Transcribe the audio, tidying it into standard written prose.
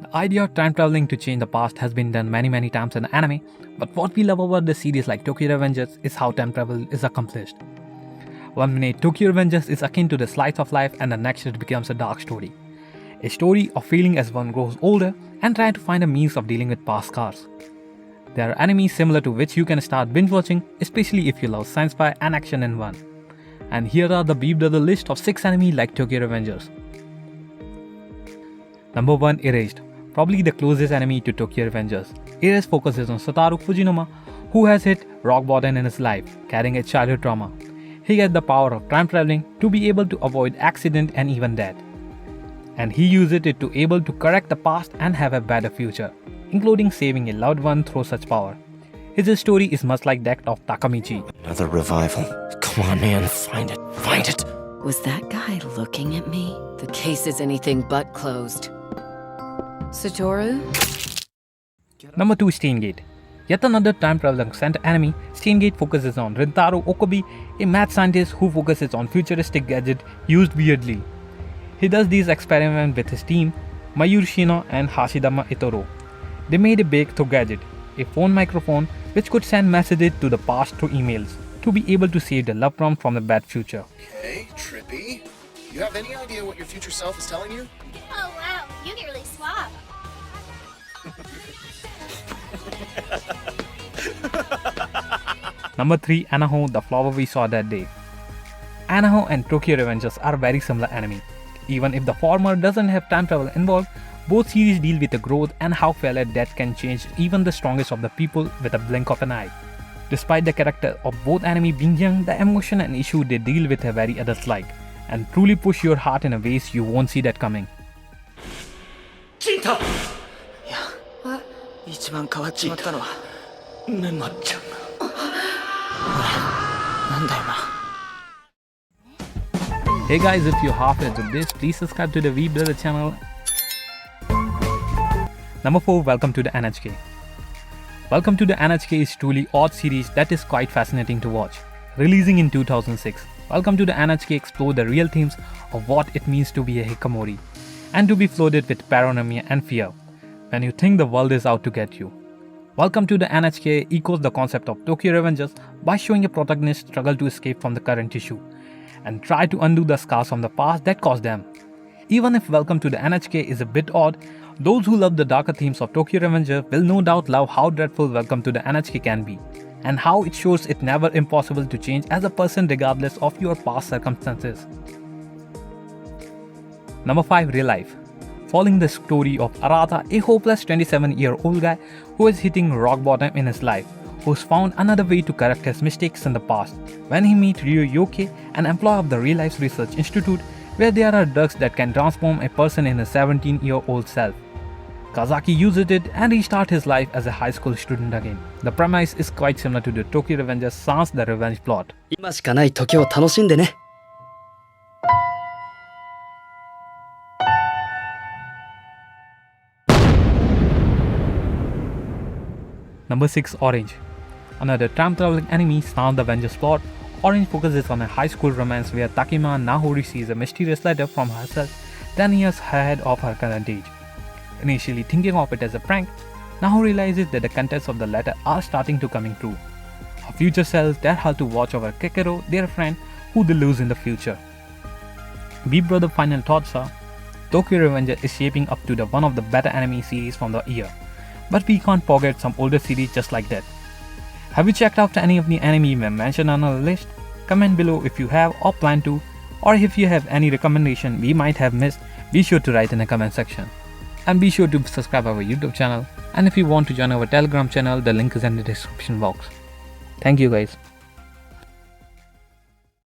The idea of time traveling to change the past has been done many times in anime, but what we love about this series like Tokyo Revengers is how time travel is accomplished. One minute Tokyo Revengers is akin to the slice of life and the next it becomes a dark story. A story of failing as one grows older and trying to find a means of dealing with past scars. There are animes similar to which you can start binge watching, especially if you love sci-fi and action in one. And here are the Weeb Brothers list of 6 anime like Tokyo Revengers. Number 1. Erased. Probably the closest anime to Tokyo Revengers. Erased focuses on Satoru Fujinuma, who has hit rock bottom in his life, carrying a childhood trauma. He gets the power of time traveling to be able to avoid accident and even death. And he uses it to able to correct the past and have a better future, including saving a loved one through such power. His story is much like that of Takamichi. Another revival. Come on, man, find it. Find it. Was that guy looking at me? The case is anything but closed. Satoru? Number 2. Steingate. Yet another time traveling center anime, Steingate focuses on Rintaro Okobi, a math scientist who focuses on futuristic gadgets used weirdly. He does these experiments with his team, Mayuri Shino and Hashidama Itoro. They made a breakthrough gadget, a phone microphone which could send messages to the past through emails to be able to save the loved one from the bad future. Okay, trippy. You have any idea what your future self is telling you? Oh wow, you get really suave. Number 3. Anaho, the flower we saw that day. Anaho and Tokyo Revengers are very similar anime. Even if the former doesn't have time travel involved, both series deal with the growth and how failure death can change even the strongest of the people with a blink of an eye. Despite the character of both anime being young, the emotion and issue they deal with are very adult-like and truly push your heart in a ways you won't see that coming. 一番変わっちまったのはメモちゃん。なんだよな。 Hey guys, if you're halfway to this, please subscribe to the Weeb Brothers channel. Number 4. Welcome to the N.H.K. Welcome to the N.H.K is truly odd series that is quite fascinating to watch. Releasing in 2006, Welcome to the N.H.K explore the real themes of what it means to be a hikikomori and to be flooded with paranoia and fear when you think the world is out to get you. Welcome to the N.H.K echoes the concept of Tokyo Revengers by showing a protagonist struggle to escape from the current issue and try to undo the scars from the past that caused them. Even if Welcome to the N.H.K is a bit odd, those who love the darker themes of Tokyo Revengers will no doubt love how dreadful Welcome to the N.H.K can be, and how it shows it never impossible to change as a person regardless of your past circumstances. Number 5. ReLife. Following the story of Arata, a hopeless 27-year-old guy who is hitting rock bottom in his life, who's found another way to correct his mistakes in the past when he meets Ryo-Yoke, an employee of the ReLife Research Institute, where there are drugs that can transform a person in a 17-year-old self. Kazaki uses it and restarts his life as a high school student again. The premise is quite similar to the Tokyo Revengers sans the revenge plot. 今しかない時を楽しんでね。 Number 6. Orange. Another time-traveling anime sans the Avengers plot, Orange focuses on a high school romance where Takema Naho receives a mysterious letter from herself 10 years ahead of her current age. Initially thinking of it as a prank, Naho realizes that the contents of the letter are starting to coming true. Her future self tells her to watch over Kekero, their friend, who they lose in the future. Weeb Brothers' final thoughts are, Tokyo Revenger is shaping up to the one of the better anime series from the year. But we can't forget some older series just like that. Have you checked out any of the anime we mentioned on our list? Comment below if you have or plan to, or if you have any recommendation we might have missed, be sure to write in the comment section. And be sure to subscribe our YouTube channel, and if you want to join our Telegram channel, the link is in the description box. Thank you guys.